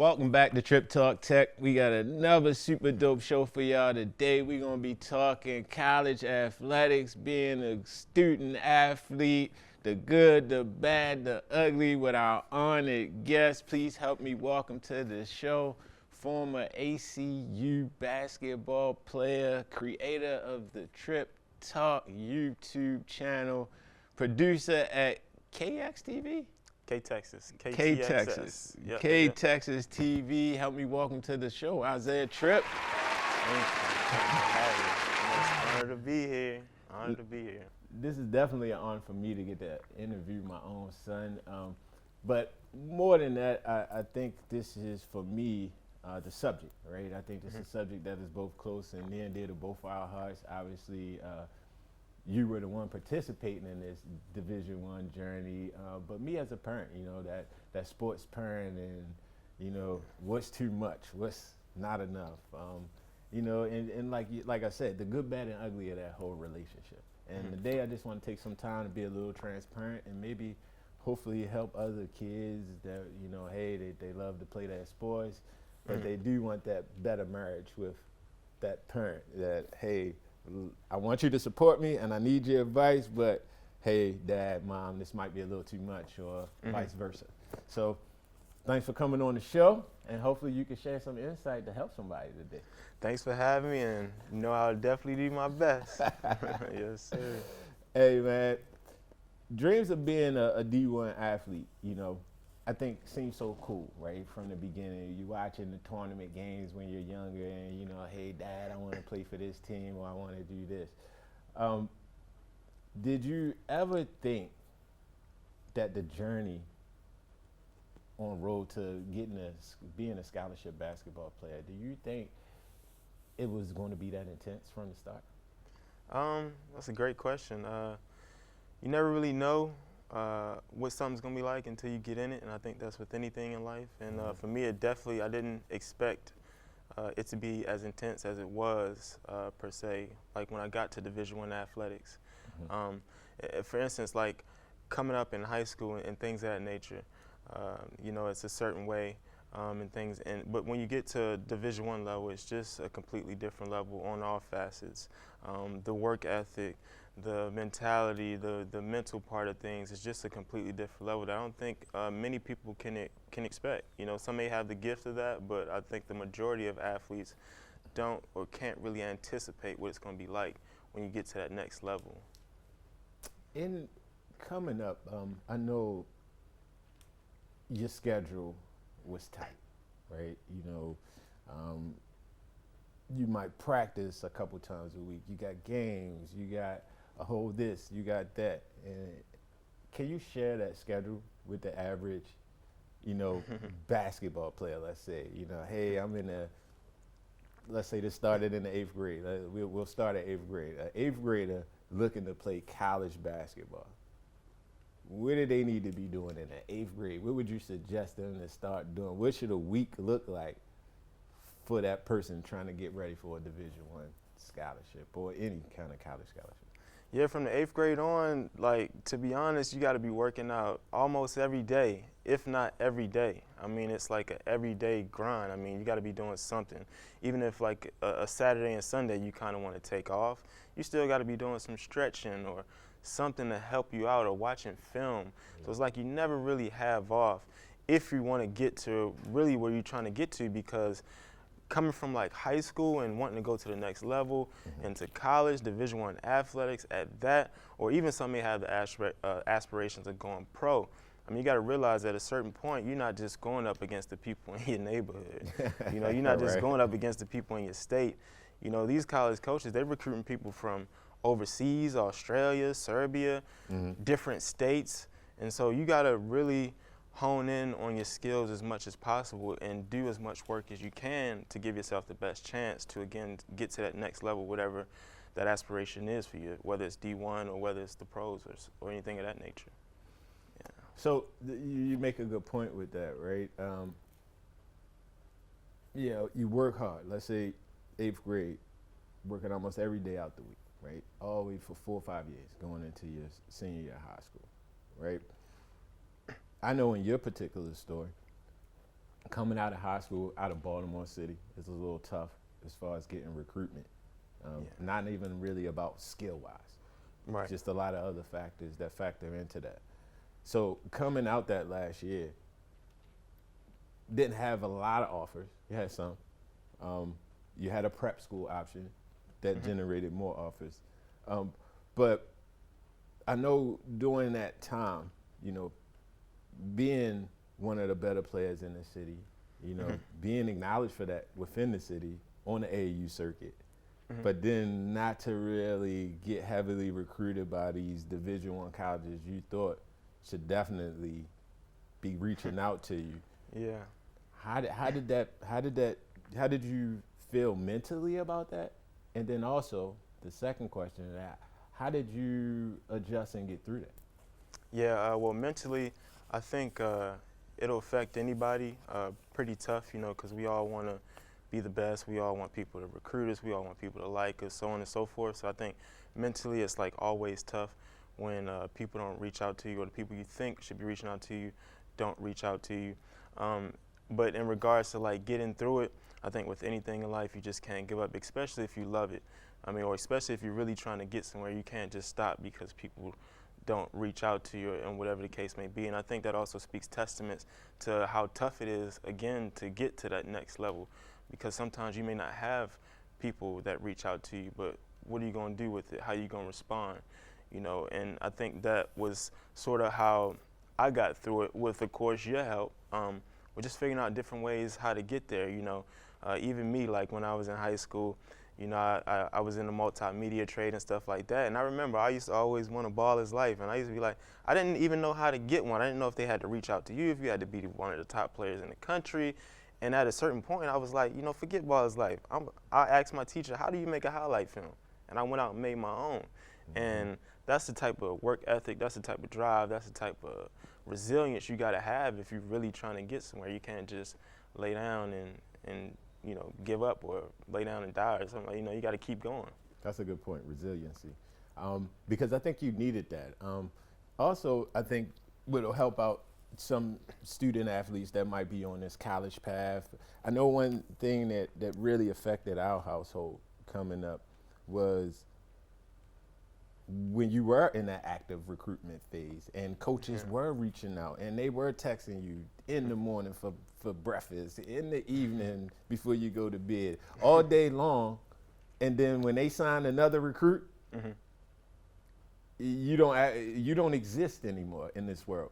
Welcome back to TrippTalk Tech. We got another super dope show for y'all today. We're going to be talking college athletics, being a student athlete, the good, the bad, the ugly with our honored guests. Please help me welcome to the show former ACU basketball player, creator of the TrippTalk YouTube channel, producer at KXTV? KTXS. KTXS. Yep. KTXS TV. Help me welcome to the show, Isaiah Tripp. Hey, honored to be here. This is definitely an honor for me to get to interview my own son. But more than that, I think this is, for me, the subject, right? I think this is a subject that is both close and near and dear to both our hearts. Obviously, you were the one participating in this Division I journey, but me as a parent, that sports parent, and what's too much, what's not enough, and like I said, the good, bad, and ugly of that whole relationship. And today I just want to take some time to be a little transparent and maybe hopefully help other kids that, hey, they love to play their sports, but they do want that better marriage with that parent that, hey, I want you to support me and I need your advice, but hey, Dad, Mom, this might be a little too much, or vice versa. So thanks for coming on the show, and hopefully you can share some insight to help somebody today. Thanks for having me, and I'll definitely do my best. Yes, sir. Hey, man, dreams of being a D1 athlete, I think seems so cool, right? From the beginning, you watching the tournament games when you're younger and, hey, Dad, I want to play for this team, or I want to do this. Did you ever think that the journey on road to being a scholarship basketball player, do you think it was going to be that intense from the start? That's a great question. You never really know what something's gonna be like until you get in it, and I think that's with anything in life. And for me, I didn't expect it to be as intense as it was, per se, like when I got to Division I athletics. For instance, like coming up in high school and things of that nature, it's a certain way and things. But when you get to Division I level, it's just a completely different level on all facets. The work ethic, the mentality, the mental part of things is just a completely different level that I don't think many people can expect. Some may have the gift of that, but I think the majority of athletes don't or can't really anticipate what it's going to be like when you get to that next level. In coming up, I know your schedule was tight, right? You might practice a couple times a week. You got games, you got a whole this, you got that. And can you share that schedule with the average, basketball player, let's say? Hey, let's say this started in the 8th grade. We'll start at 8th grade. An 8th grader looking to play college basketball. What do they need to be doing in the 8th grade? What would you suggest them to start doing? What should a week look like for that person trying to get ready for a Division I scholarship or any kind of college scholarship? Yeah, from the 8th grade on, to be honest, you got to be working out almost every day, if not every day. I mean, it's like an everyday grind. I mean, you got to be doing something. Even if like a Saturday and Sunday you kind of want to take off, you still got to be doing some stretching or something to help you out, or watching film. So it's like you never really have off if you want to get to really where you're trying to get to, because coming from like high school and wanting to go to the next level into college, Division I athletics at that, or even some may have the aspirations of going pro. I mean, you got to realize at a certain point, you're not just going up against the people in your neighborhood. You're not just going up against the people in your state. These college coaches, they're recruiting people from overseas, Australia, Serbia, different states. And so you got to really hone in on your skills as much as possible and do as much work as you can to give yourself the best chance to, again, get to that next level, whatever that aspiration is for you, whether it's D1 or whether it's the pros or anything of that nature. Yeah. So you make a good point with that, right? You work hard. Let's say 8th grade, working almost every day out the week, right? All the way for 4 or 5 years, going into your senior year of high school, right? I know in your particular story, coming out of high school, out of Baltimore City, it's a little tough as far as getting recruitment. Not even really about skill-wise. Right. Just a lot of other factors that factor into that. So coming out that last year, didn't have a lot of offers. You had some. You had a prep school option that generated more offers. But I know during that time, you know, being one of the better players in the city, you know, being acknowledged for that within the city on the AAU circuit, but then not to really get heavily recruited by these Division I colleges you thought should definitely be reaching out to you. Yeah. How did you feel mentally about that? And then also the second question of that, how did you adjust and get through that? Yeah, well, mentally, I think it'll affect anybody pretty tough, you know, because we all want to be the best. We all want people to recruit us. We all want people to like us, so on and so forth. So I think mentally it's like always tough when people don't reach out to you, or the people you think should be reaching out to you don't reach out to you. But in regards to like getting through it, I think with anything in life, you just can't give up, especially if you love it. I mean, or especially if you're really trying to get somewhere, you can't just stop because people don't reach out to you, and whatever the case may be. And I think that also speaks testaments to how tough it is, again, to get to that next level, because sometimes you may not have people that reach out to you, but what are you going to do with it? How are you going to respond? You know, and I think that was sort of how I got through it with, of course, your help. We're just figuring out different ways how to get there, you know. Even me, like when I was in high school, you know, I was in the multimedia trade and stuff like that. And I remember I used to always want a baller's life. And I used to be like, I didn't even know how to get one. I didn't know if they had to reach out to you, if you had to be one of the top players in the country. And at a certain point, I was like, you know, forget baller's life. I asked my teacher, how do you make a highlight film? And I went out and made my own. And that's the type of work ethic, that's the type of drive, that's the type of resilience you got to have if you're really trying to get somewhere. You can't just lay down and you know, give up or lay down and die or something. You know, you got to keep going. That's a good point, resiliency. Because I think you needed that. Also, I think what'll help out some student athletes that might be on this college path. I know one thing that really affected our household coming up was when you were in that active recruitment phase and coaches were reaching out and they were texting you in the morning for breakfast, in the evening before you go to bed, all day long. And then when they sign another recruit, you don't exist anymore in this world.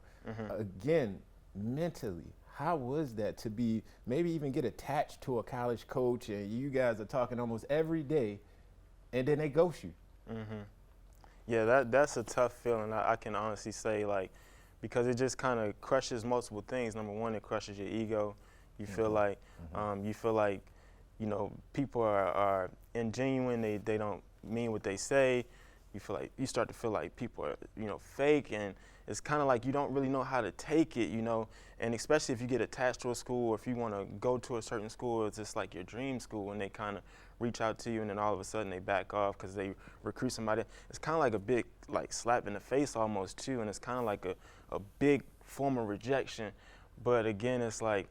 Again, mentally, how was that to be, maybe even get attached to a college coach and you guys are talking almost every day and then they ghost you? Yeah, that's a tough feeling, I can honestly say, like, because it just kind of crushes multiple things. Number one, it crushes your ego. You feel like, you know, people are ingenuine. They don't mean what they say. You start to feel like people are, you know, fake, and it's kind of like you don't really know how to take it, you know. And especially if you get attached to a school, or if you want to go to a certain school, it's just like your dream school, and they kind of reach out to you, and then all of a sudden they back off because they recruit somebody. It's kind of like a big slap in the face almost too, and it's kind of like a big form of rejection. But again, it's like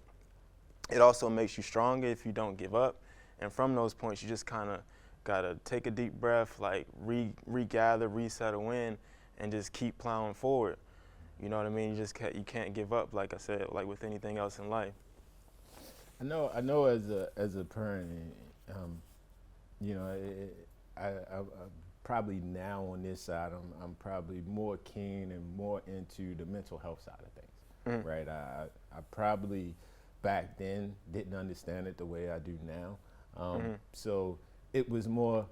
it also makes you stronger if you don't give up. And from those points, you just kind of gotta take a deep breath, like regather, resettle in, and just keep plowing forward. You know what I mean? You can't give up, like I said, like with anything else in life. I know as a parent, you know, I probably now on this side, I'm probably more keen and more into the mental health side of things, right? I probably back then didn't understand it the way I do now. So it was more,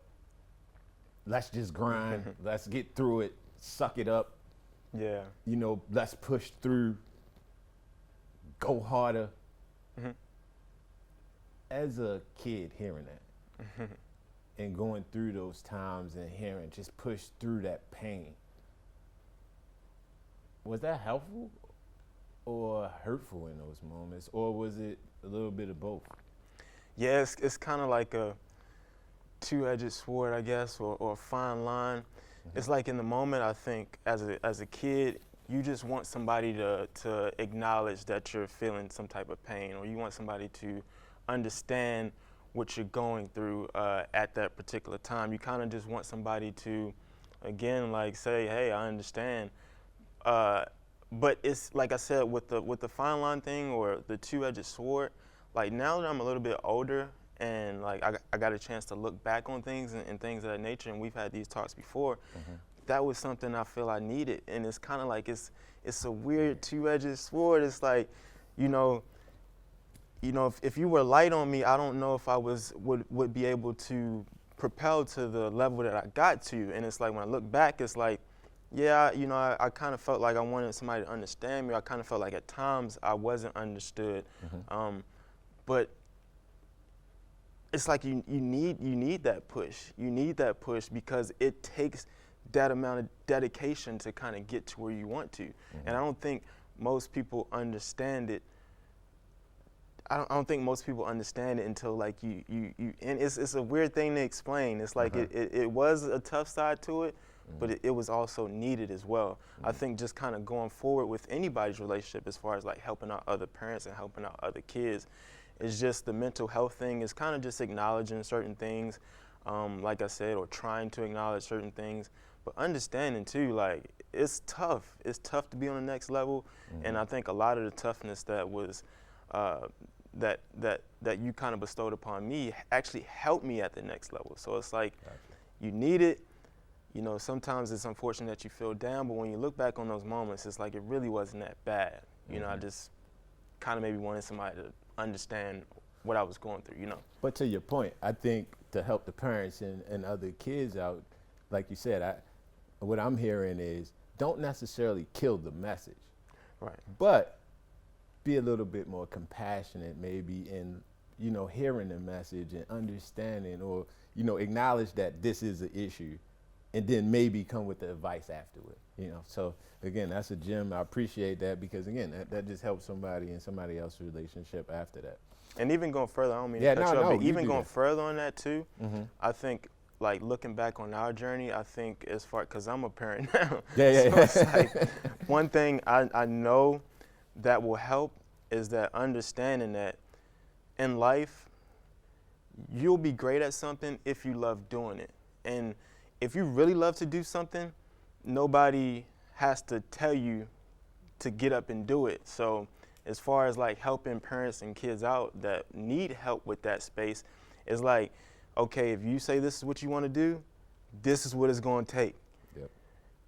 let's just grind, let's get through it, suck it up. Yeah. You know, let's push through, go harder. As a kid hearing that and going through those times and hearing just push through that pain, was that helpful or hurtful in those moments, or was it a little bit of both? Yeah, it's kind of like a two-edged sword, I guess, or a fine line. It's like in the moment, I think as a kid, you just want somebody to acknowledge that you're feeling some type of pain, or you want somebody to understand what you're going through at that particular time. You kind of just want somebody to, again, like say, hey, I understand. But it's like I said, with the fine line thing or the two-edged sword, like now that I'm a little bit older and like I got a chance to look back on things and things of that nature, and we've had these talks before, that was something I feel I needed. And it's kind of like it's a weird two-edged sword. It's like, you know, if you were light on me, I don't know if I would be able to propel to the level that I got to. And it's like when I look back, it's like, yeah, you know, I kind of felt like I wanted somebody to understand me. I kind of felt like at times I wasn't understood. But it's like you need that push. You need that push because it takes that amount of dedication to kind of get to where you want to. And I don't think most people understand it. I don't think most people understand it until like you and it's a weird thing to explain. It's like it was a tough side to it, but it was also needed as well. I think just kind of going forward with anybody's relationship as far as like helping out other parents and helping out other kids, is just the mental health thing is kind of just acknowledging certain things, like I said, or trying to acknowledge certain things, but understanding too, like it's tough. It's tough to be on the next level, and I think a lot of the toughness that was that you kind of bestowed upon me actually helped me at the next level. So it's like you need it. You know, sometimes it's unfortunate that you feel down, but when you look back on those moments, it's like it really wasn't that bad. You know, I just kind of maybe wanted somebody to understand what I was going through, you know. But to your point, I think to help the parents and other kids out, like you said, what I'm hearing is don't necessarily kill the message. Right. But be a little bit more compassionate maybe in, you know, hearing the message and understanding, or, you know, acknowledge that this is an issue and then maybe come with the advice afterward, you know. So again, that's a gem. I appreciate that because again, that just helps somebody and somebody else's relationship after that. And even going further, I don't mean to cut you off, but even going further on that too, I think like looking back on our journey, I think as far, cause I'm a parent now. So it's like one thing I know that will help is that understanding that in life, you'll be great at something if you love doing it. And if you really love to do something, nobody has to tell you to get up and do it. So as far as like helping parents and kids out that need help with that space, it's like, okay, if you say this is what you want to do, this is what it's going to take. Yep.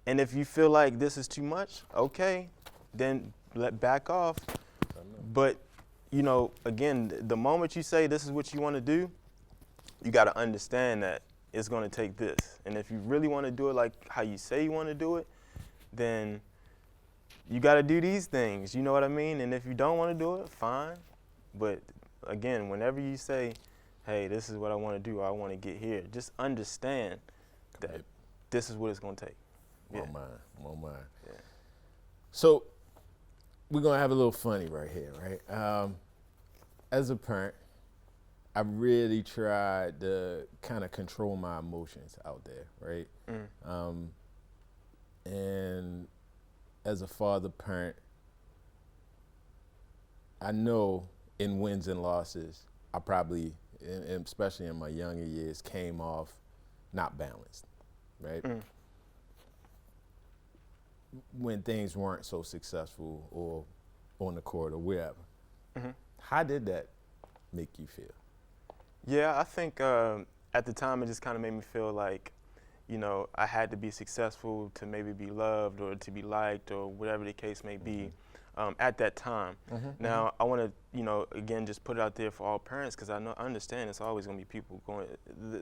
And if you feel like this is too much, okay, then back off. But, you know, again, the moment you say this is what you want to do, you got to understand that it's going to take this. And if you really want to do it like how you say you want to do it, then you got to do these things. You know what I mean? And if you don't want to do it, fine. But again, whenever you say, hey, this is what I want to do, or I want to get here, just understand that this is what it's going to take. More mind. Yeah. So we're going to have a little funny right here, right? As a parent, I really tried to kind of control my emotions out there, right? And as a father parent, I know in wins and losses, I probably, especially in my younger years, came off not balanced, right? When things weren't so successful or on the court or wherever. How did that make you feel? Yeah, I think at the time it just kind of made me feel like, you know, I had to be successful to maybe be loved or to be liked or whatever the case may be at that time. Now, I want to, you know, again, just put it out there for all parents because I understand it's always going to be people going,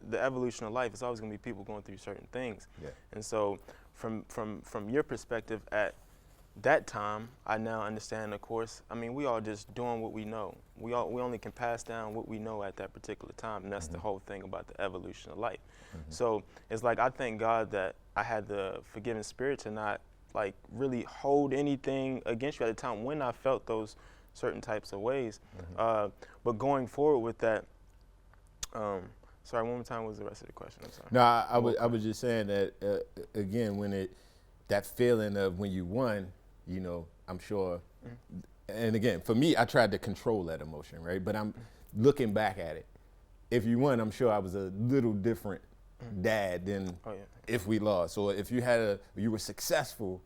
the evolution of life, it's always going to be people going through certain things. And so from your perspective at that time, I now understand, of course, I mean, we all just doing what we know. We only can pass down what we know at that particular time, and that's the whole thing about the evolution of life. So it's like I thank God that I had the forgiving spirit to not like really hold anything against you at the time when I felt those certain types of ways. But going forward with that, sorry, one more time, what was the rest of the question? I'm sorry. No, I was just saying that again, when that feeling of when you won, I'm sure. And again, for me, I tried to control that emotion, right? But I'm looking back at it. If you won, I'm sure I was a little different dad than if we lost. So if you were successful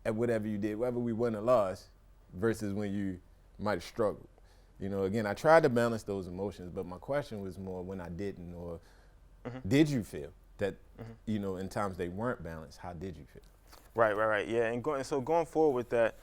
at whatever you did, whether we won or lost, versus when you might have struggled. Again, I tried to balance those emotions, but my question was more when I didn't, or did you feel that, in times they weren't balanced, how did you feel? Right. Yeah, and going forward with that,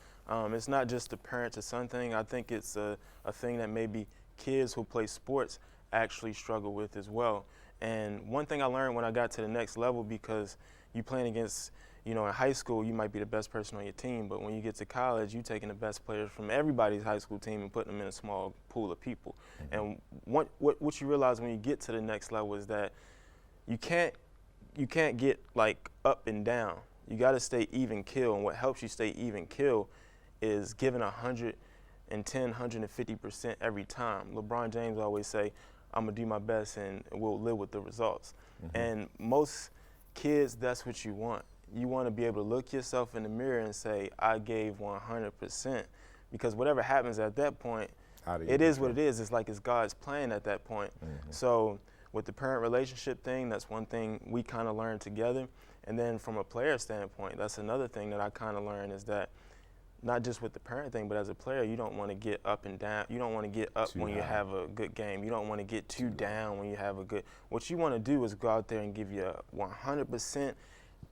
it's not just the parent to son thing. I think it's a thing that maybe kids who play sports actually struggle with as well. And one thing I learned when I got to the next level, because you playing against, in high school, you might be the best person on your team, but when you get to college, you're taking the best players from everybody's high school team and putting them in a small pool of people. And what you realize when you get to the next level is that you can't get like up and down. You got to stay even keel, and what helps you stay even keel is giving 110, 150% every time. LeBron James always say, I'm gonna do my best and we'll live with the results. And most kids, that's what you want. You want to be able to look yourself in the mirror and say, I gave 100%, because whatever happens at that point, it is what it is. It's like it's God's plan at that point. So with the parent relationship thing, that's one thing we kind of learned together. And then from a player standpoint, that's another thing that I kind of learned, is that not just with the parent thing, but as a player, you don't want to get up and down. You don't want to get up when you have a good game. You don't want to get too down when you have a good. What you want to do is go out there and give you 100%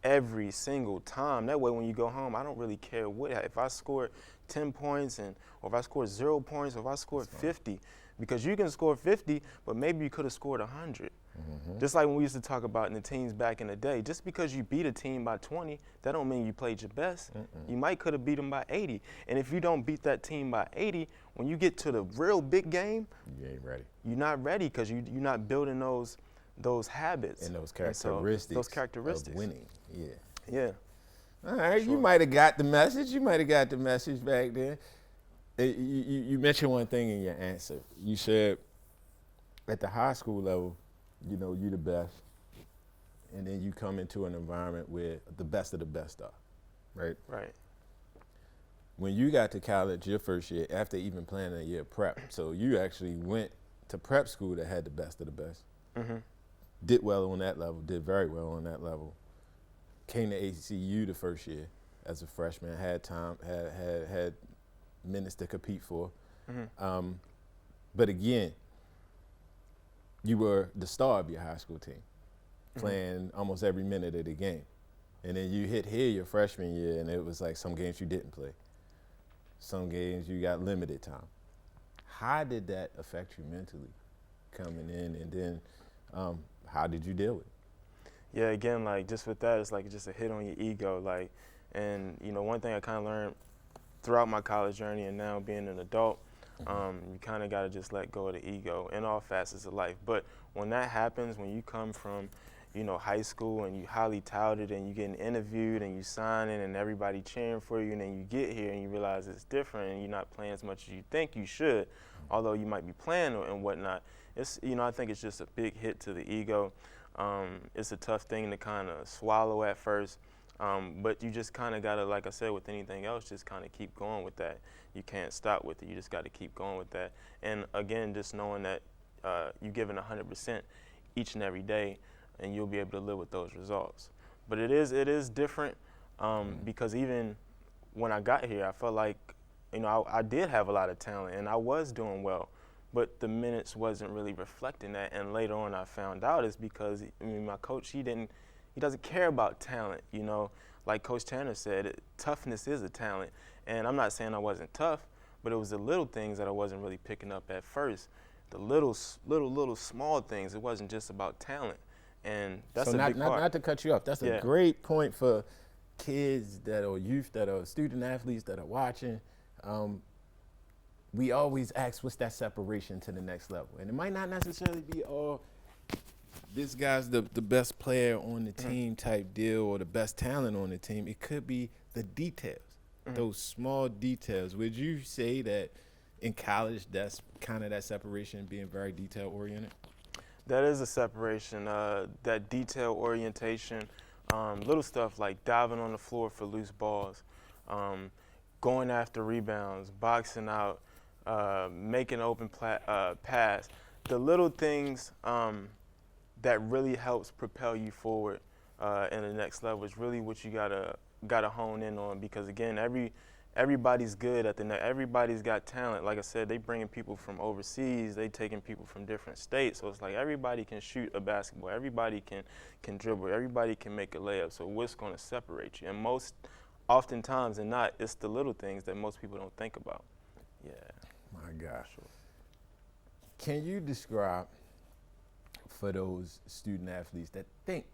every single time. That way, when you go home, I don't really care if I scored 10 points or if I scored 0 points, or if I scored 50, because you can score 50, but maybe you could have scored 100. Just like when we used to talk about in the teams back in the day, just because you beat a team by 20, that don't mean you played your best. You might could have beat them by 80. And if you don't beat that team by 80, when you get to the real big game, you ain't ready. You're not ready, because you're not building those habits and those characteristics of winning. Yeah. All right, sure. You might have got the message. Back then. You mentioned one thing in your answer. You said at the high school level, you're the best, and then you come into an environment where the best of the best are, right? Right. When you got to college your first year, after even playing a year prep, so you actually went to prep school that had the best of the best, did well on that level, did very well on that level, came to HBCU the first year as a freshman, had time, had minutes to compete for, but again, you were the star of your high school team, playing almost every minute of the game. And then you hit here your freshman year, and it was like some games you didn't play. Some games you got limited time. How did that affect you mentally coming in? And then how did you deal with it? Yeah, again, like just with that, it's like just a hit on your ego. And one thing I kind of learned throughout my college journey and now being an adult, you kind of got to just let go of the ego in all facets of life. But when that happens, when you come from, high school and you highly touted and you getting interviewed and you signing and everybody cheering for you, and then you get here and you realize it's different and you're not playing as much as you think you should, although you might be playing and whatnot. It's, I think it's just a big hit to the ego. It's a tough thing to kind of swallow at first. But you just kind of got to, like I said, with anything else, just kind of keep going with that. You can't stop with it. You just got to keep going with that. And again, just knowing that you're giving 100% each and every day, and you'll be able to live with those results. But it is different because even when I got here, I felt like, I did have a lot of talent and I was doing well, but the minutes wasn't really reflecting that. And later on, I found out it's because my coach, he doesn't care about talent, Like Coach Tanner said, toughness is a talent. And I'm not saying I wasn't tough, but it was the little things that I wasn't really picking up at first. The little small things. It wasn't just about talent. And that's a big part. Not to cut you off, that's a great point for kids or youth that are student athletes that are watching. We always ask, what's that separation to the next level? And it might not necessarily be this guy's the best player on the team type deal or the best talent on the team. It could be the details, those small details. Would you say that in college that's kind of that separation, being very detail oriented? That is a separation, that detail orientation, little stuff like diving on the floor for loose balls, going after rebounds, boxing out, making open pass. The little things that really helps propel you forward in the next level is really what you gotta hone in on, because again, everybody's good at everybody's got talent. Like I said, they bringing people from overseas, they taking people from different states, so it's like everybody can shoot a basketball, everybody can dribble, everybody can make a layup. So what's going to separate you? And most oftentimes and not, it's the little things that most people don't think about. Yeah. My gosh. Sure. Can you describe, for those student athletes that think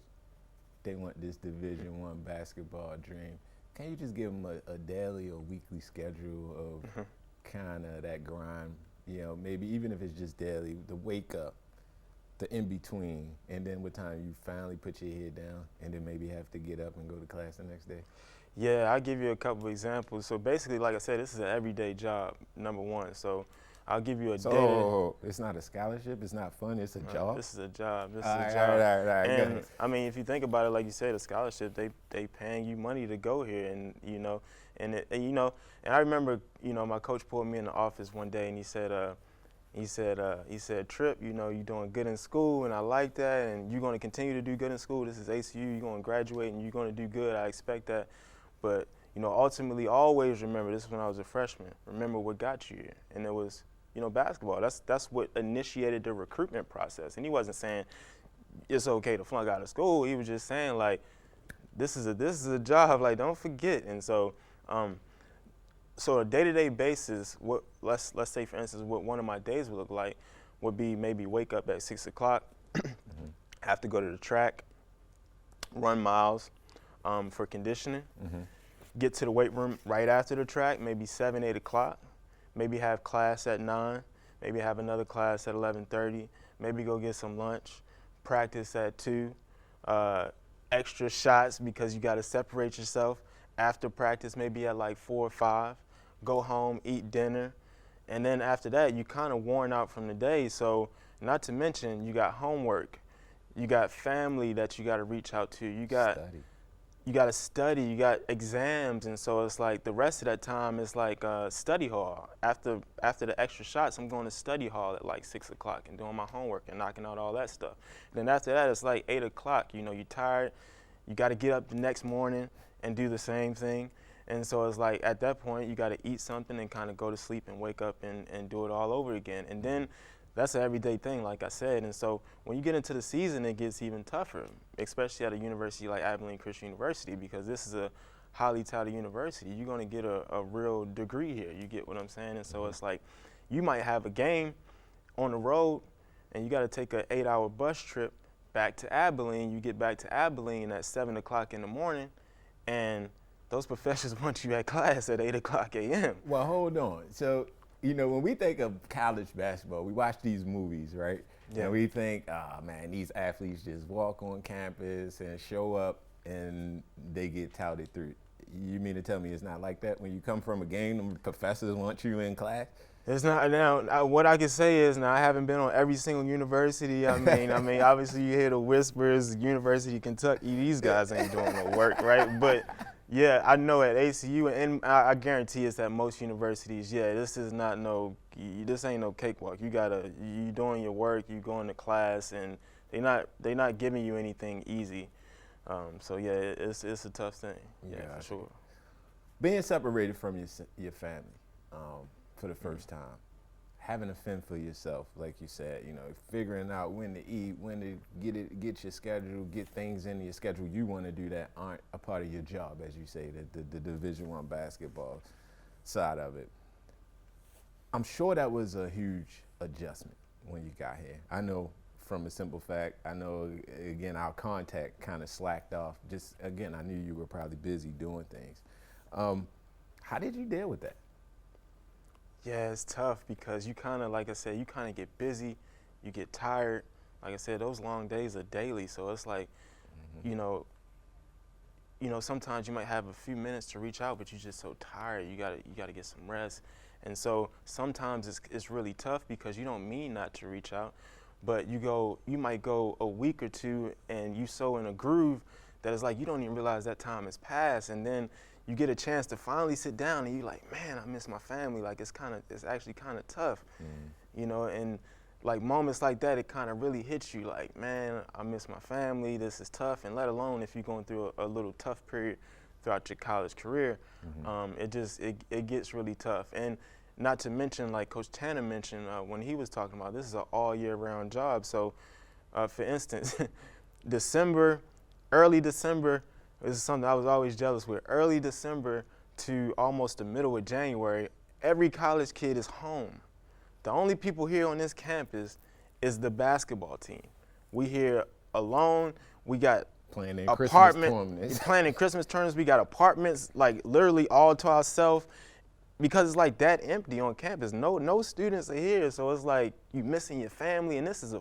they want this Division I basketball dream, can you just give them a daily or weekly schedule of kind of that grind? You know, maybe even if it's just daily, the wake up, the in between, and then what time you finally put your head down, and then maybe have to get up and go to class the next day? Yeah, I'll give you a couple of examples. So basically, like I said, this is an everyday job, number one. So I'll give you a day. So it's not a scholarship, it's not fun, it's a job? This is a job, All right. And I mean, if you think about it, like you said, a scholarship, they paying you money to go here, and and I remember, my coach pulled me in the office one day and he said, Tripp, you're doing good in school, and I like that, and you're going to continue to do good in school. This is ACU, you're going to graduate, and you're going to do good. I expect that. But, ultimately, always remember, this is when I was a freshman, remember what got you here. And it was, basketball. That's what initiated the recruitment process. And he wasn't saying it's okay to flunk out of school. He was just saying, like, this is a job, like, don't forget. And so, so a day-to-day basis, let's say, for instance, what one of my days would look like would be maybe wake up at 6 o'clock, have to go to the track, run miles for conditioning, get to the weight room right after the track, maybe 7, 8 o'clock, maybe have class at 9, maybe have another class at 11:30, maybe go get some lunch, practice at 2, extra shots because you got to separate yourself after practice, maybe at like 4 or 5, go home, eat dinner, and then after that, you kind of worn out from the day. So not to mention, you got homework, you got family that you got to reach out to, you got to study, you got exams, and so it's like the rest of that time is like study hall. After the extra shots, I'm going to study hall at like 6 o'clock and doing my homework and knocking out all that stuff. And then after that, it's like 8 o'clock. You're tired, you got to get up the next morning and do the same thing. And so it's like at that point, you got to eat something and kind of go to sleep and wake up and do it all over again. And then that's an everyday thing, like I said. And so when you get into the season, it gets even tougher, especially at a university like Abilene Christian University, because this is a highly touted university. You're going to get a real degree here. You get what I'm saying? And so it's like you might have a game on the road, and you got to take an 8-hour bus trip back to Abilene. You get back to Abilene at 7 o'clock in the morning, and those professors want you at class at 8 o'clock a.m. Well, hold on. So, when we think of college basketball, we watch these movies, right? Yeah. And we think, oh, man, these athletes just walk on campus and show up and they get touted through. You mean to tell me it's not like that? When you come from a game, the professors want you in class? It's not. Now, what I can say is, now I haven't been on every single university. I mean, obviously you hear the whispers, University of Kentucky, these guys ain't doing no work, right? But yeah, I know at ACU, and I guarantee it's at most universities. Yeah, this ain't no cakewalk. You doing your work, you going to class, and they not giving you anything easy. So yeah, it's a tough thing. Yeah, for sure. Being separated from your family for the first time, having to fend for yourself, like you said, figuring out when to eat, when to get your schedule, get things into your schedule you want to do that aren't a part of your job, as you say, the Division I basketball side of it. I'm sure that was a huge adjustment when you got here. I know from a simple fact, again, our contact kind of slacked off. Just, again, I knew you were probably busy doing things. How did you deal with that? Yeah, it's tough because you kind of, like I said, you kind of get busy, you get tired. Like I said, those long days are daily, so it's like, sometimes you might have a few minutes to reach out, but you're just so tired. You gotta get some rest, and so sometimes it's really tough because you don't mean not to reach out, but you might go a week or two, and you so in a groove that it's like you don't even realize that time has passed, and then you get a chance to finally sit down and you're like, man, I miss my family. Like it's actually kind of tough, you know, and like moments like that, it kind of really hits you like, man, I miss my family. This is tough. And let alone if you're going through a little tough period throughout your college career, it gets really tough. And not to mention, like Coach Tanner mentioned when he was talking about, this is an all year round job. So for instance, early December, this is something I was always jealous with. Early December to almost the middle of January, every college kid is home. The only people here on this campus is the basketball team. We here alone. We got playing in apartments, playing in Christmas tournaments. We got apartments like literally all to ourselves because it's like that empty on campus. No students are here, so it's like you missing your family. And this is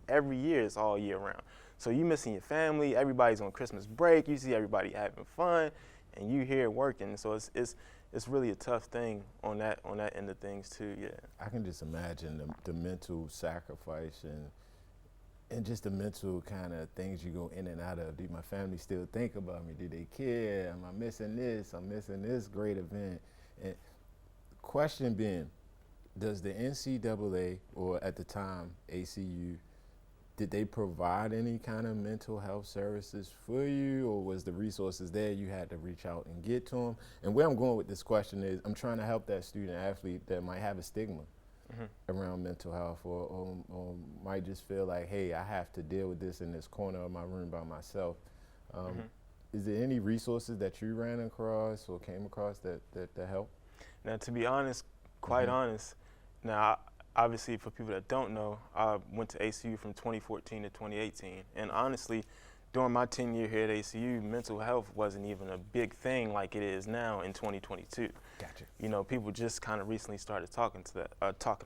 every year. It's all year round. So you missing your family. Everybody's on Christmas break. You see everybody having fun, and you here working. So it's really a tough thing on that end of things too. Yeah. I can just imagine the mental sacrifice and just the mental kind of things you go in and out of. Do my family still think about me? Do they care? Am I missing this? I'm missing this great event. And question being, does the NCAA or at the time ACU, did they provide any kind of mental health services for you, or was the resources there you had to reach out and get to them? And where I'm going with this question is I'm trying to help that student athlete that might have a stigma around mental health or might just feel like, hey, I have to deal with this in this corner of my room by myself. Is there any resources that you ran across or came across that help? Now, to be honest, quite honest, now, obviously, for people that don't know, I went to ACU from 2014 to 2018. And honestly, during my tenure here at ACU, mental health wasn't even a big thing like it is now in 2022. Gotcha. You know, people just kind of recently started talking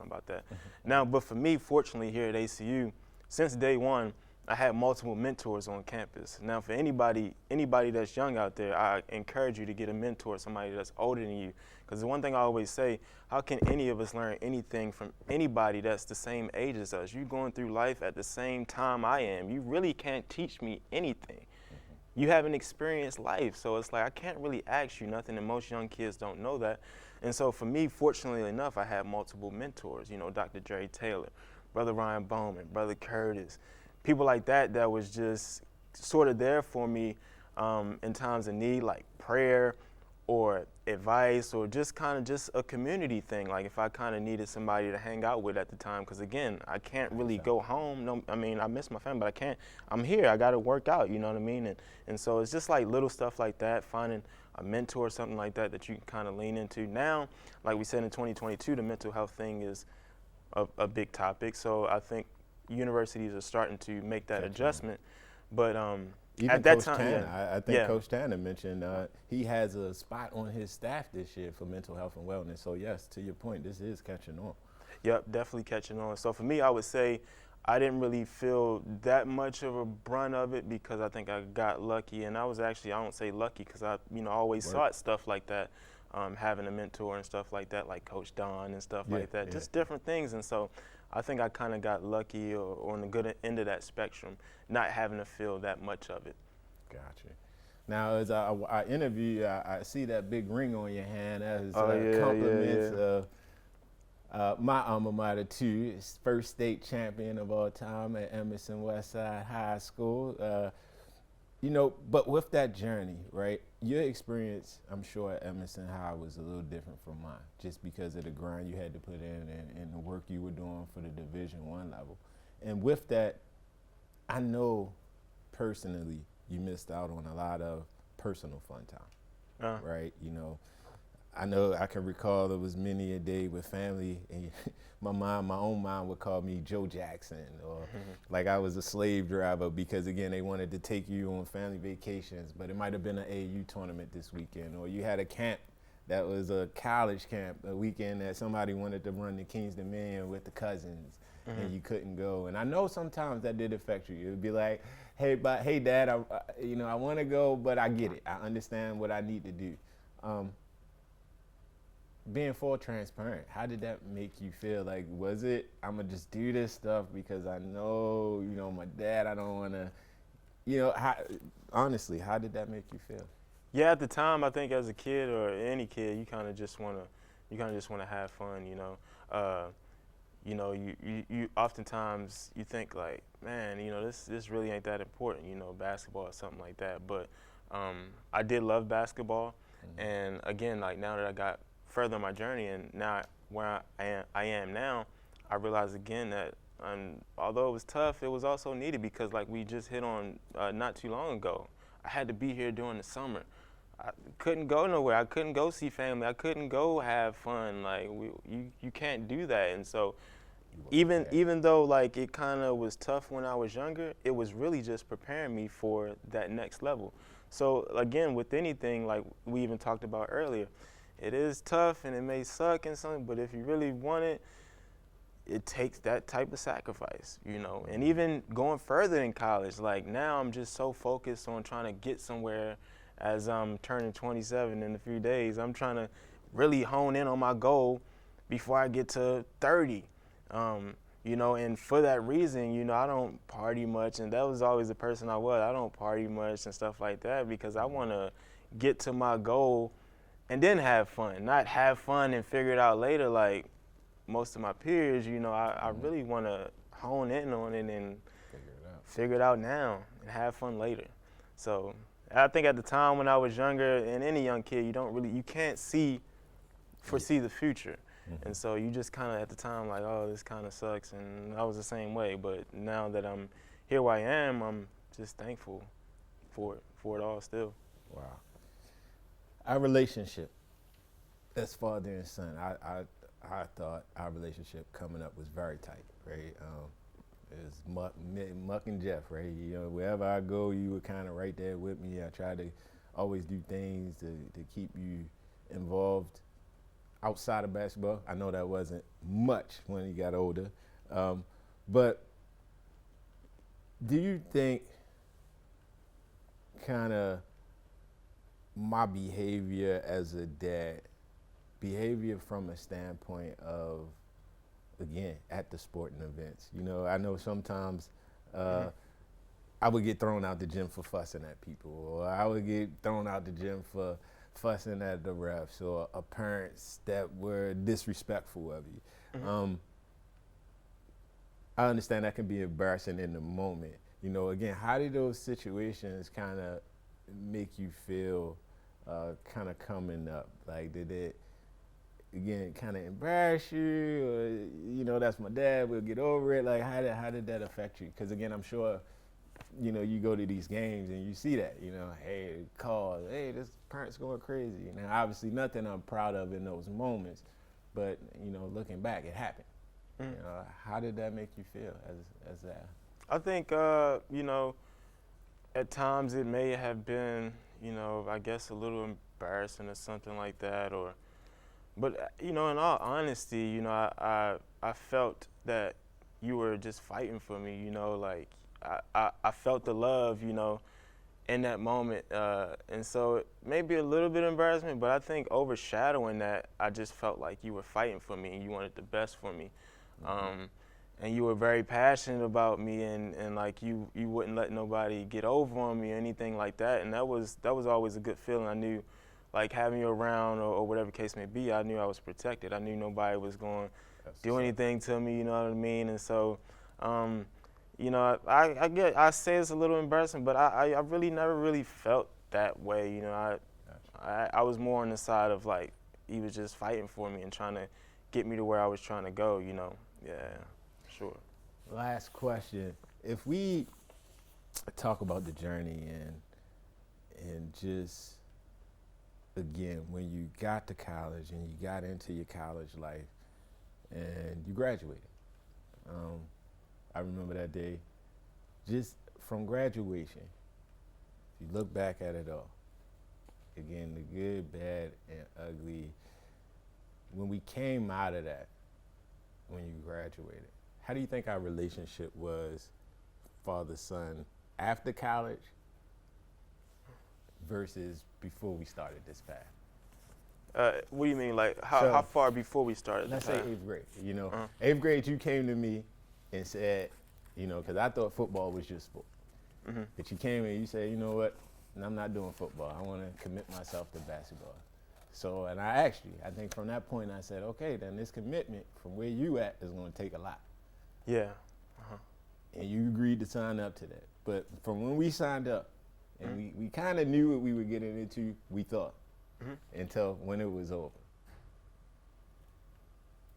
about that. Now, but for me, fortunately, here at ACU, since day one, I had multiple mentors on campus. Now, for anybody that's young out there, I encourage you to get a mentor, somebody that's older than you. Because the one thing I always say, how can any of us learn anything from anybody that's the same age as us? You're going through life at the same time I am. You really can't teach me anything. You haven't experienced life, so it's like I can't really ask you nothing, and most young kids don't know that. And so for me, fortunately enough, I had multiple mentors. You know, Dr. Jerry Taylor, Brother Ryan Bowman, Brother Curtis, people like that was just sort of there for me in times of need, like prayer or advice or just kind of just a community thing. Like if I kind of needed somebody to hang out with at the time, because again, I can't really go home. No, I mean, I miss my family, but I can't. I'm here. I got to work out, you know what I mean? And so it's just like little stuff like that, finding a mentor or something like that you can kind of lean into. Now, like we said in 2022, the mental health thing is a big topic. So I think universities are starting to make that adjustment. But even at that Coach time, Tanner, I think Coach Tanner mentioned he has a spot on his staff this year for mental health and wellness. So yes, to your point, this is catching on. Yep, definitely catching on. So for me, I would say I didn't really feel that much of a brunt of it because I think I got lucky. And I was actually, I don't say lucky because I always sought stuff like that, having a mentor and stuff like that, like Coach Don and stuff like that, just different things. And so I think I kind of got lucky or on the good end of that spectrum, not having to feel that much of it. Gotcha. Now, as I interview you, I see that big ring on your hand as compliments of my alma mater too. It's first state champion of all time at Emerson Westside High School. But with that journey, right, your experience, I'm sure, at Emerson High was a little different from mine, just because of the grind you had to put in and the work you were doing for the Division I level. And with that, I know personally you missed out on a lot of personal fun time, right? I know I can recall there was many a day with family, and my own mind would call me Joe Jackson, or like I was a slave driver because, again, they wanted to take you on family vacations, but it might have been an AAU tournament this weekend, or you had a camp that was a college camp, a weekend that somebody wanted to run the Kings Dominion with the cousins, and you couldn't go. And I know sometimes that did affect you. It would be like, hey, Dad, I want to go, but I get it. I understand what I need to do. Being full transparent, how did that make you feel? Like, was it, I'm going to just do this stuff because I know, my dad, I don't want to, honestly, how did that make you feel? Yeah, at the time, I think as a kid or any kid, you kind of just wanna have fun, you know. You oftentimes you think like, man, this really ain't that important, basketball or something like that. But I did love basketball, and again, like now that I got further in my journey, and now where I am now, I realize again that although it was tough, it was also needed because like we just hit on not too long ago, I had to be here during the summer. I couldn't go nowhere. I couldn't go see family. I couldn't go have fun. Like you can't do that. And so even though like it kind of was tough when I was younger, it was really just preparing me for that next level. So again, with anything like we even talked about earlier, it is tough and it may suck and something, but if you really want it, it takes that type of sacrifice, And even going further in college, like now I'm just so focused on trying to get somewhere. As I'm turning 27 in a few days, I'm trying to really hone in on my goal before I get to 30. And for that reason, I don't party much, and that was always the person I was. I don't party much and stuff like that because I want to get to my goal and then have fun, not have fun and figure it out later like most of my peers. I really want to hone in on it and figure it out now and have fun later. So I think at the time when I was younger, and any young kid, you can't foresee the future. And so you just kind of at the time like, oh, this kind of sucks. And I was the same way. But now that I'm here where I am, I'm just thankful for it all still. Wow. Our relationship as father and son, I thought our relationship coming up was very tight, right? It's Muck and Jeff, right? Wherever I go, you were kind of right there with me. I tried to always do things to keep you involved outside of basketball. I know that wasn't much when you got older. But do you think kind of my behavior as a dad, behavior from a standpoint of, again, at the sporting events. I know sometimes I would get thrown out the gym for fussing at people, or I would get thrown out the gym for fussing at the refs or parents that were disrespectful of you. I understand that can be embarrassing in the moment. Again, how did those situations kind of make you feel kind of coming up? Like, did it, again, kind of embarrass you, or that's my dad, we'll get over it? Like, how did that affect you? Because again, I'm sure, you go to these games and you see that, hey, calls, hey, this parent's going crazy. Now, obviously, nothing I'm proud of in those moments, but looking back, it happened. How did that make you feel as that? I think, at times it may have been, I guess a little embarrassing or something like that, but in all honesty, I felt that you were just fighting for me, like I felt the love, in that moment. And so it may be a little bit of embarrassment, but I think overshadowing that, I just felt like you were fighting for me and you wanted the best for me. And you were very passionate about me, and like you wouldn't let nobody get over on me or anything like that. And that was always a good feeling. I knew, like, having you around or whatever the case may be, I knew I was protected. I knew nobody was going to do anything to me, you know what I mean? And so, I say it's a little embarrassing, but I really never really felt that way. I was more on the side of like, he was just fighting for me and trying to get me to where I was trying to go, Yeah, sure. Last question. If we talk about the journey and just, again, when you got to college and you got into your college life and you graduated, I remember that day, just from graduation, if you look back at it all, again, the good, bad, and ugly, when we came out of that, when you graduated, how do you think our relationship was, father-son, after college versus before we started this path? What do you mean, like how far before we started? Let's say 8th grade. 8th grade, you came to me and said, because I thought football was your sport. But you came and you said, you know what, and I'm not doing football. I want to commit myself to basketball. So, and I think from that point I said, okay, then this commitment from where you at is going to take a lot. Yeah. And you agreed to sign up to that. But from when we signed up, and we kind of knew what we were getting into, we thought, until when it was over.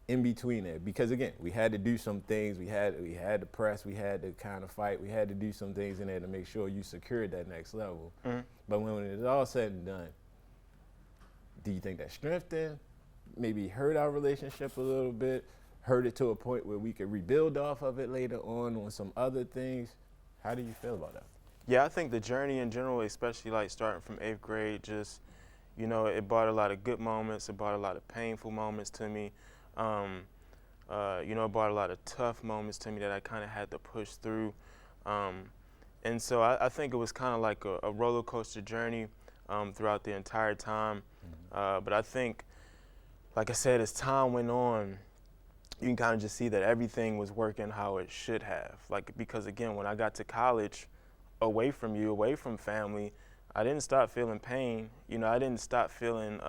In between there, because again, we had to do some things. We had to press. We had to kind of fight. We had to do some things in there to make sure you secured that next level. But when it's all said and done, do you think that strengthened, maybe hurt our relationship a little bit, hurt it to a point where we could rebuild off of it later on some other things? How do you feel about that? Yeah, I think the journey in general, especially like starting from 8th grade, just, you know, it brought a lot of good moments. It brought a lot of painful moments to me. You know, it brought a lot of tough moments to me that I kind of had to push through. And so I think it was kind of like a roller coaster journey throughout the entire time. But I think, like I said, as time went on, you can kind of just see that everything was working how it should have. Like, because again, when I got to college, away from you, away from family, I didn't stop feeling pain. You know, I didn't stop feeling,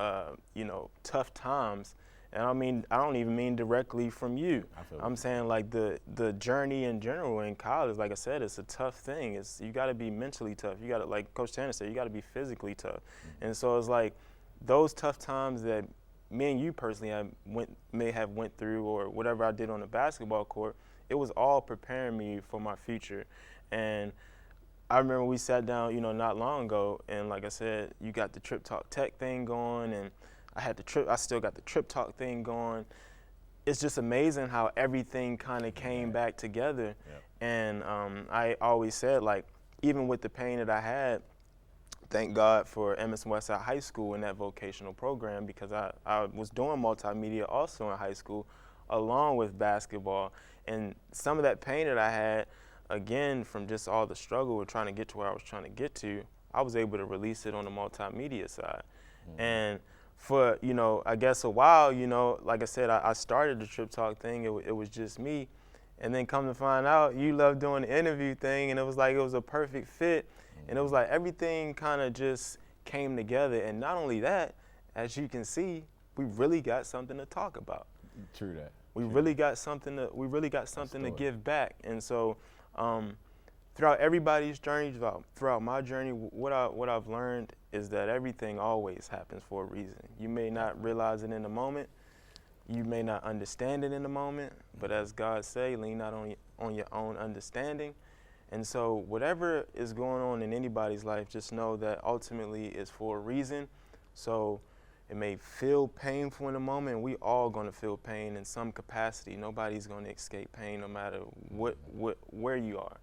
you know, tough times. And I don't even mean directly from you. I'm saying like the journey in general in college, like I said, it's a tough thing. You got to be mentally tough. You got to, like Coach Tanner said, you got to be physically tough. And so it's like those tough times that me and you personally may have went through, or whatever I did on the basketball court, it was all preparing me for my future. And I remember we sat down, you know, not long ago, and like I said, you got the TrippTalk Tech thing going, and I still got the TrippTalk thing going. It's just amazing how everything kind of came back together. Yep. And I always said, like, even with the pain that I had, thank God for Emerson Westside High School and that vocational program, because I was doing multimedia also in high school along with basketball. And some of that pain that I had, again, from just all the struggle with trying to get to where I was trying to get to, I was able to release it on the multimedia side. And for, you know, I guess a while, you know, like I said, I started the TrippTalk thing. It was just me. And then come to find out, you love doing the interview thing, and it was like it was a perfect fit. And it was like everything kind of just came together. And not only that, as you can see, we really got something to talk about. True that. We really got something to give back. And so throughout everybody's journey, throughout my journey, what I've learned is that everything always happens for a reason. You may not realize it in the moment. You may not understand it in the moment. But as God say, lean not on your own understanding. And so whatever is going on in anybody's life, just know that ultimately it's for a reason. So it may feel painful in the moment. We all going to feel pain in some capacity. Nobody's going to escape pain no matter where you are.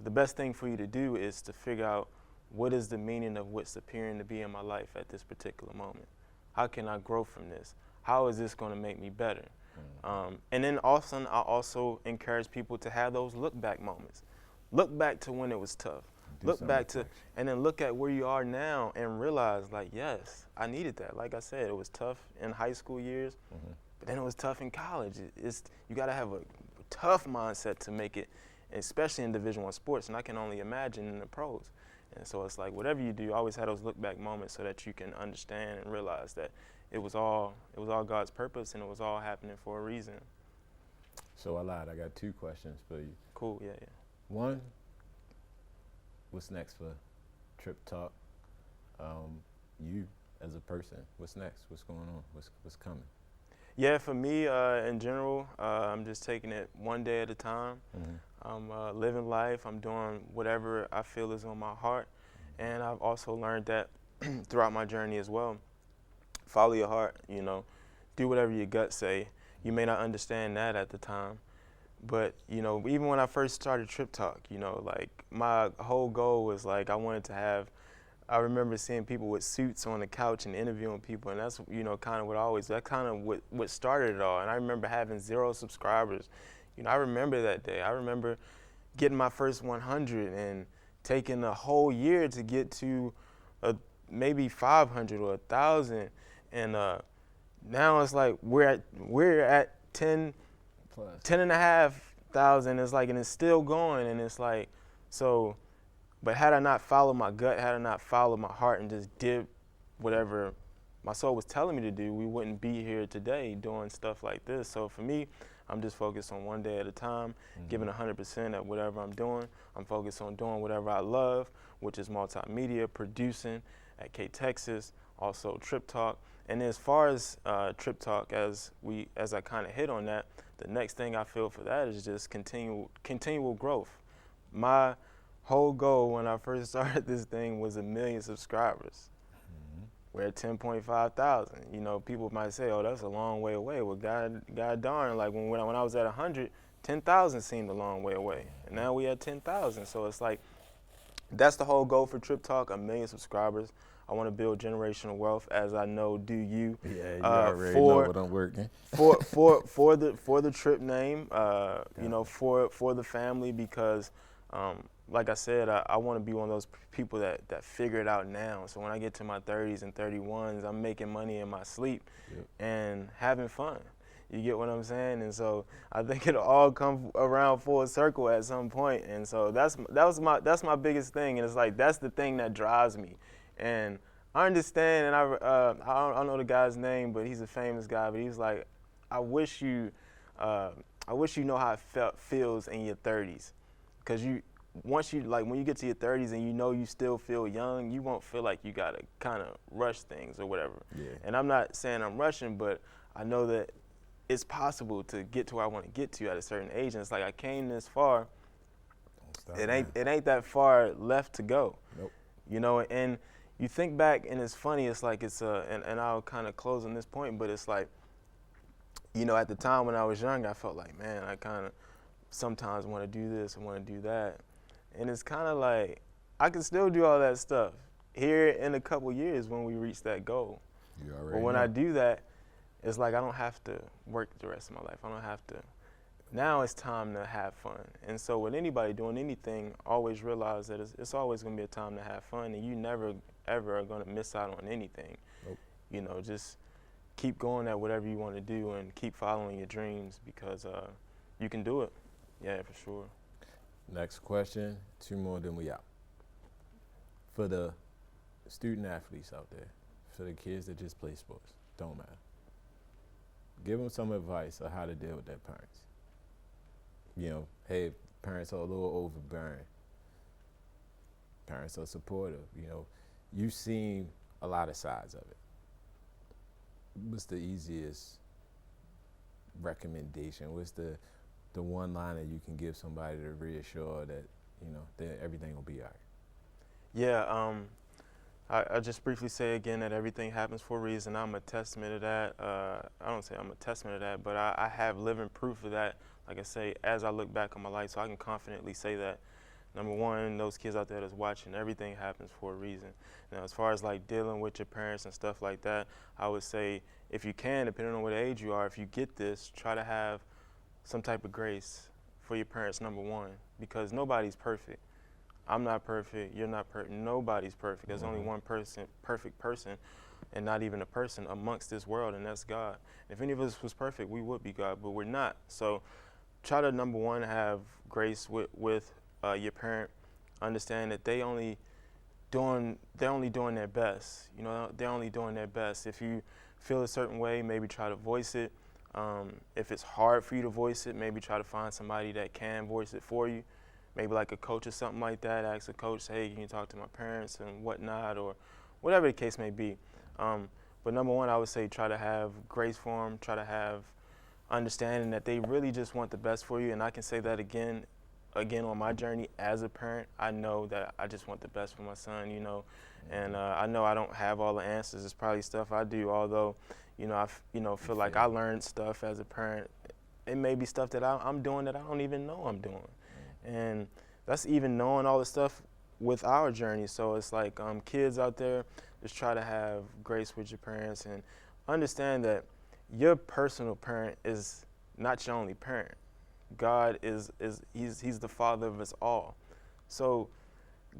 The best thing for you to do is to figure out what is the meaning of what's appearing to be in my life at this particular moment. How can I grow from this? How is this going to make me better? And then also, I also encourage people to have those look back moments. Look back to when it was tough. Look back to, and then look at where you are now and realize, like, yes, I needed that. Like I said, it was tough in high school years, but then it was tough in college. You got to have a tough mindset to make it, especially in Division I sports, and I can only imagine in the pros. And so it's like whatever you do, always have those look back moments so that you can understand and realize that it was all God's purpose and it was all happening for a reason. So I lied. I got 2 questions for you. Cool. Yeah. One, what's next for TrippTalk? You as a person, what's next? What's going on? What's coming? Yeah, for me, in general, I'm just taking it one day at a time. I'm living life. I'm doing whatever I feel is on my heart. And I've also learned that throughout my journey as well. Follow your heart, you know. Do whatever your gut say. You may not understand that at the time. But, you know, even when I first started TrippTalk, you know, like my whole goal was like I I remember seeing people with suits on the couch and interviewing people, and that's, you know, kind of what started it all. And I remember having 0 subscribers. You know, I remember that day. I remember getting my first 100 and taking a whole year to get to maybe 500 or 1,000. And now it's like we're at 10 and a half thousand. It's like, and it's still going. And it's like, so But had I not followed my gut, had I not followed my heart and just did whatever my soul was telling me to do, we wouldn't be here today doing stuff like this. So for me, I'm just focused on one day at a time, giving 100% at whatever I'm doing. I'm focused on doing whatever I love, which is multimedia, producing at KTXS, also TrippTalk. And as far as TrippTalk, as I kind of hit on that, the next thing I feel for that is just continual growth. My whole goal when I first started this thing was 1 million subscribers. We're at 10.5 thousand. You know, people might say, "Oh, that's a long way away." Well, God darn, like when I was at 100, 10,000 seemed a long way away, and now we at 10,000. So it's like that's the whole goal for TrippTalk: 1 million subscribers. I want to build generational wealth, as I know do you. Yeah, you already know what I'm working. for the Tripp name, you know, for the family, because like I said, I want to be one of those people that figure it out now. So when I get to my 30s and 31s, I'm making money in my sleep and having fun. You get what I'm saying? And so I think it'll all come around full circle at some point. And so that's my biggest thing. And it's like that's the thing that drives me. And I understand, and I don't know the guy's name, but he's a famous guy. But he's like, I wish you know how it feels in your 30s, because once when you get to your 30s and you know you still feel young, you won't feel like you gotta kind of rush things or whatever. Yeah. And I'm not saying I'm rushing, but I know that it's possible to get to where I want to get to at a certain age. And it's like I came this far. It ain't that far left to go. Nope. You know, and you think back, and it's funny. It's like and I'll kind of close on this point, but it's like, you know, at the time when I was young, I felt like, man, I kind of sometimes want to do this and want to do that. And it's kind of like, I can still do all that stuff here in a couple years when we reach that goal. But when I do that, it's like I don't have to work the rest of my life. I don't have to. Now it's time to have fun. And so with anybody doing anything, always realize that it's always going to be a time to have fun, and you never, ever are going to miss out on anything. Nope. You know, just keep going at whatever you want to do and keep following your dreams, because you can do it. Yeah, for sure. Next question, 2 more, then we out. For the student athletes out there, for the kids that just play sports, don't matter. Give them some advice on how to deal with their parents. You know, hey, parents are a little overbearing. Parents are supportive. You know, you've seen a lot of sides of it. What's the easiest recommendation? What's the one line that you can give somebody to reassure that, you know, that everything will be all right? Yeah, I just briefly say again that everything happens for a reason. I'm a testament to that. I don't say I'm a testament to that, but I have living proof of that. Like I say, as I look back on my life, so I can confidently say that, number one, those kids out there that's watching, everything happens for a reason. Now, as far as like dealing with your parents and stuff like that, I would say if you can, depending on what age you are, if you get this, try to have some type of grace for your parents, number one, because nobody's perfect. I'm not perfect, you're not perfect, nobody's perfect. There's only one person, perfect person, and not even a person amongst this world, and that's God. If any of us was perfect, we would be God, but we're not. So try to, number one, have grace with your parent. Understand that they're only doing their best. You know, they're only doing their best. If you feel a certain way, maybe try to voice it. If it's hard for you to voice it, maybe try to find somebody that can voice it for you. Maybe like a coach or something like that. Ask a coach, hey, can you talk to my parents and whatnot, or whatever the case may be. But number one, I would say try to have grace for them. Try to have understanding that they really just want the best for you. And I can say that again on my journey as a parent. I know that I just want the best for my son, you know. And I know I don't have all the answers. It's probably stuff I do, although, you know, I feel like I learned stuff as a parent. It may be stuff that I'm doing that I don't even know I'm doing. And that's even knowing all the stuff with our journey. So it's like kids out there, just try to have grace with your parents and understand that your personal parent is not your only parent. God he's the father of us all. So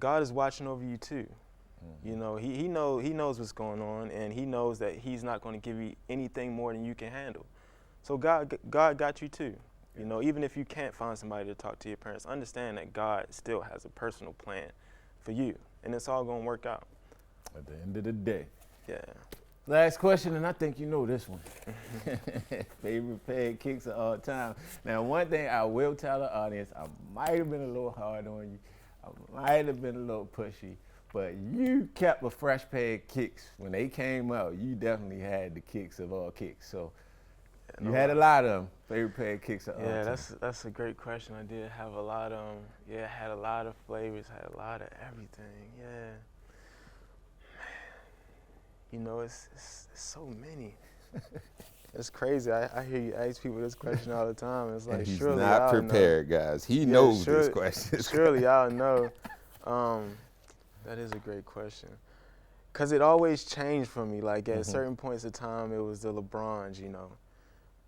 God is watching over you too. You know, he knows what's going on, and he knows that he's not going to give you anything more than you can handle. So God got you too. You know, even if you can't find somebody to talk to your parents, understand that God still has a personal plan for you, and it's all gonna work out. At the end of the day. Yeah. Last question, and I think you know this one. Favorite pair of kicks of all time. Now, one thing I will tell the audience, I might have been a little hard on you. I might have been a little pushy, but you kept a fresh pair of kicks. When they came out, you definitely had the kicks of all kicks. So you had a lot of them. Favorite pair of kicks of all time. Yeah, that's a great question. I did have a lot of them. Yeah, had a lot of flavors, had a lot of everything. Yeah. You know, it's so many. It's crazy. I hear you ask people this question all the time. It's like, and he's surely not I'll prepared, know. guys. He knows this question. Surely I'll know. That is a great question. Because it always changed for me. Like, at certain points of time, it was the LeBrons, you know.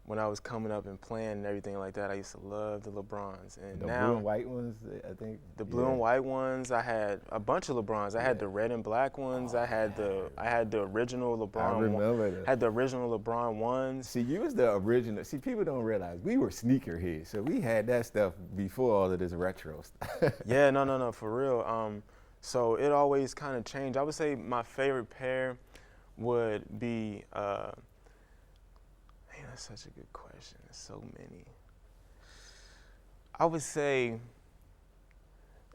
When I was coming up and playing and everything like that, I used to love the LeBrons. And the now, blue and white ones, I think. The blue and white ones. I had a bunch of LeBrons. I had the red and black ones. I had the original LeBron. I remember that. Had the original LeBron ones. See, you was the original. See, people don't realize we were sneaker heads, so we had that stuff before all of this retro stuff. Yeah, no, for real. So it always kind of changed. I would say my favorite pair would be. That's such a good question. There's so many. I would say,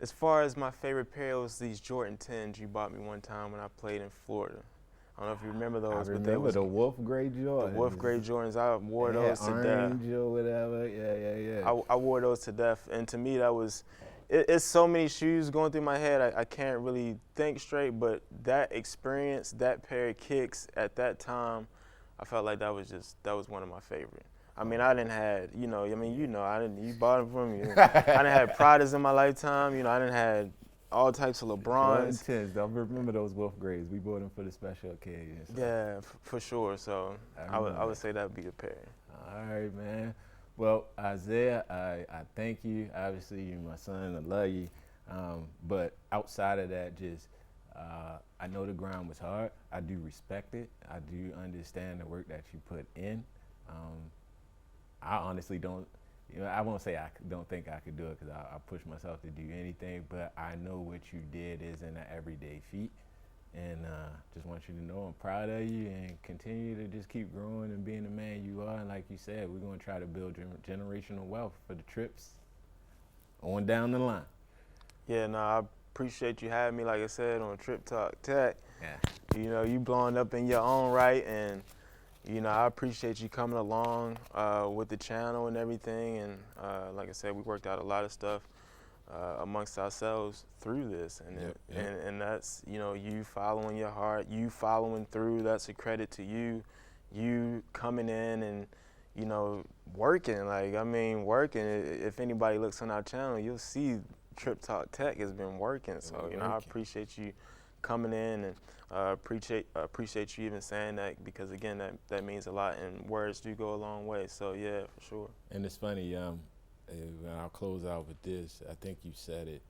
as far as my favorite pair, it was these Jordan 10s you bought me one time when I played in Florida. I don't know if you remember those, but they were the wolf gray Jordans. The wolf gray Jordans. I wore those to death. Orange or whatever. Yeah. I wore those to death, and to me that was. It's so many shoes going through my head. I can't really think straight, but that experience, that pair of kicks at that time, I felt like that was one of my favorite. I mean, I didn't had, you bought them for me. I didn't have Pradas in my lifetime. You know, I didn't had all types of LeBrons. Don't remember those wolf grays. We bought them for the special occasions. So. Yeah, for sure. So I would say that would be the pair. All right, man. Well, Isaiah, I thank you. Obviously, you're my son. I love you. But outside of that, I know the grind was hard. I do respect it. I do understand the work that you put in. I honestly don't, I won't say I don't think I could do it because I push myself to do anything, but I know what you did isn't an everyday feat. And just want you to know I'm proud of you and continue to just keep growing and being the man you are. And like you said, we're going to try to build generational wealth for the Tripps on down the line. Yeah, no, I appreciate you having me, like I said, on TrippTalk Tech. Yeah. You know, you blowing up in your own right, and, I appreciate you coming along with the channel and everything. And like I said, we worked out a lot of stuff amongst ourselves through this, and that's you following your heart, you following through. That's a credit to you. You coming in and working. Working. If anybody looks on our channel, you'll see TrippTalk Tech has been working. So I appreciate you coming in, and appreciate you even saying that, because again that means a lot, and words do go a long way. So yeah, for sure. And it's funny. And I'll close out with this. I think you said it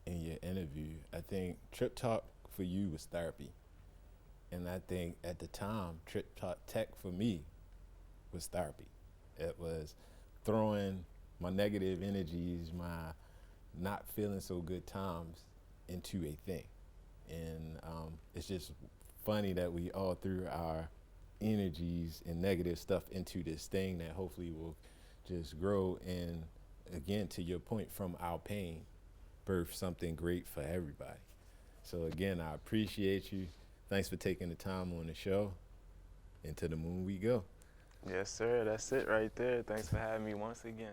in your interview. I think TrippTalk for you was therapy. And I think at the time, TrippTalk Tech for me was therapy. It was throwing my negative energies, my not feeling so good times into a thing. And it's just funny that we all threw our energies and negative stuff into this thing that hopefully will just grow, and again, to your point, from our pain, birth something great for everybody. So again, I appreciate you. Thanks for taking the time on the show. And to the moon we go. Yes, sir. That's it right there. Thanks for having me once again.